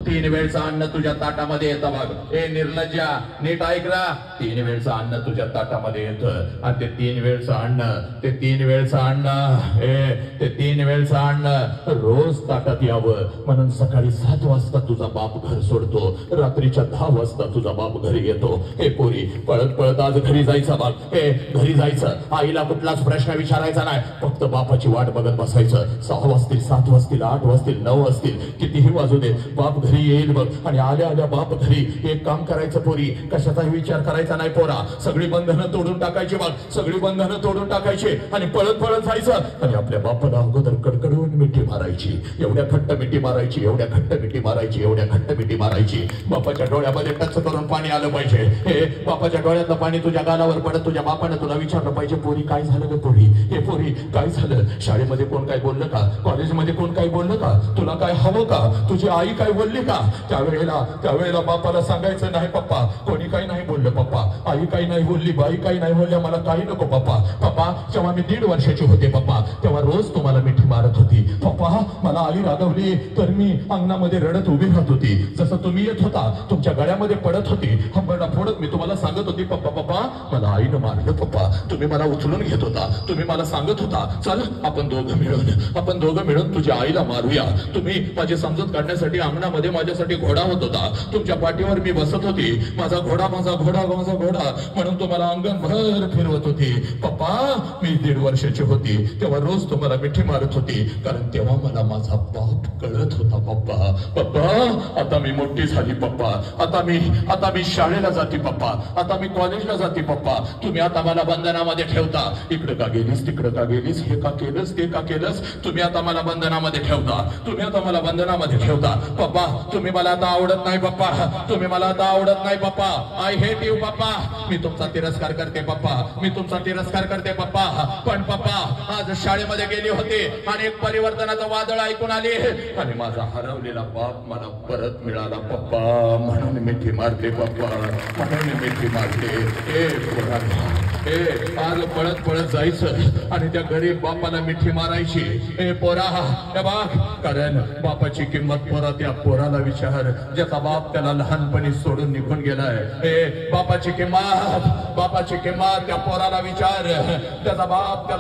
तीन वेळचं अन्न तुझ्या ताटामध्ये येतं बघ. ए निर्लज्जा, नीट ऐक रा. 3 वेळचं अन्न तुझ्या ताटामध्ये येतं आणि ते 3 वेळचं अन्न, ते 3 वेळचं अन्न, ते 3 वेळचं अन्न रोज ताटात यावं म्हणून सकाळी 7 वाजता तुझा बाप घर सोडतो, रात्रीच्या 10 वाजता तुझा बाप घरी येतो. हे पोरी पळत पळत आज घरी जायचं बघ. हे घरी जायचं, आईला कुठलाच प्रश्न विचारायचा नाही, फक्त बापाची वाट बघत बसायचं. 6 वाजतील, 7 वाजतील, 8 वाजतील, 9 वाजतील, कितीही वाजू दे, बाप घरी येईल बघ. आणि आल्या आल्या बाप घरी एक काम करायचं पोरी, कशाचाही विचार करायचा नाही पोरा. सगळी बंधनं तोडून टाकायची बघ, सगळी बंधनं तोडून टाकायची आणि पळत पळत जायचं आणि आपल्या बापाला अगोदर कडकडून मिठी मारायची. एवढ्या घट्ट मिठी मारायची, एवढ्या घट्ट मिठी मारायची, एवढ्या घट्ट मिठी मारायची. बापाच्या डोळ्यामध्ये टच करून पाणी आलं पाहिजे. हे बापाच्या डोळ्यातलं पाणी तुझ्या गालावर पडत तुझ्या बापाने तुला विचारलं पाहिजे, पोरी काय झालं ग पोरी? हे पोरी काय झालं? शाळेमध्ये कोण काय बोललं का? कॉलेजमध्ये कोण काय बोललं का? तुला काय हवं का? तुझी आई काय बोलली का? त्यावेळेला बापाला सांगायचं नाही पप्पा कोणी काही नाही बोललं पप्पा, आई काही नाही बोलली, बाई काही नाही बोलल्या, मला काही नको पप्पा. पप्पा जेव्हा मी 1.5 वर्षाची होते पप्पा तेव्हा रोज तुम्हाला मिठी मारत होती पप्पा. मला आई रागवली तर मी अंगणामध्ये रडत उभी राहत होती. जसं तुम्ही येत होता तुमच्या गळ्यामध्ये पडत होती, हंबरडा फोडत मी तुम्हाला सांगत होती पप्पा पप्पा मला आईनं मारलं पप्पा. तुम्ही मला उचलून घेत होता, तुम्ही मला सांगत होता चल आपण दोघं मिळून तुझ्या आईला मारूया. तुम्ही माझी समजूत काढण्यासाठी अंगणामध्ये माझ्यासाठी घोडा होत होता, तुमच्या पाठीवर मी बसत होती. माझा घोडा म्हणून तुम्हाला अंगणभर फिरवत होती पप्पा. मी 1.5 वर्षाची होती तेव्हा रोज तुम्हाला मिठी मारत होती, कारण तेव्हा मला माझा बाप कळत होता पप्पा. पप्पा आता मी मोठी झाली पप्पा, आता मी शाळेला जाते पप्पा, आता मी कॉलेजला जाते पप्पा. तुम्ही आता मला बंधनामध्ये ठेवता. इकडे का गेलीस, तिकडे का गेलीस, हे का केलंस, ते का केलंस, तुम्ही आता मला बंधनामध्ये ठेवता. पप्पा तुम्ही मला आता आवडत नाही पप्पा, तुम्ही मला आता आवडत नाही पप्पा. आय हेट यू पप्पा. मी तुमचा तिरस्कार करते पप्पा, मी तुमचा तिरस्कार करते पप्पा. पण पप्पा आज शाळेमध्ये गेली होती आणि एक परिवर्तनाचं वादळ ऐकून आली आणि माझा हरवलेला बाप मला परत मिळाला पप्पा, म्हणून मिठी मारते पप्पा, म्हणून मिठी मारते. आज पळत पळत जायचं आणि त्या गरीब बापाला मिठी मारायची. पोरा हे बघ, कारण बापाची किंमत पोरा त्या पोराला विचार ज्याचा बाप त्याला लहानपणी सोडून निघून गेलाय. बापाची किंमत त्या पोराला विचार, त्याचा बाप त्याला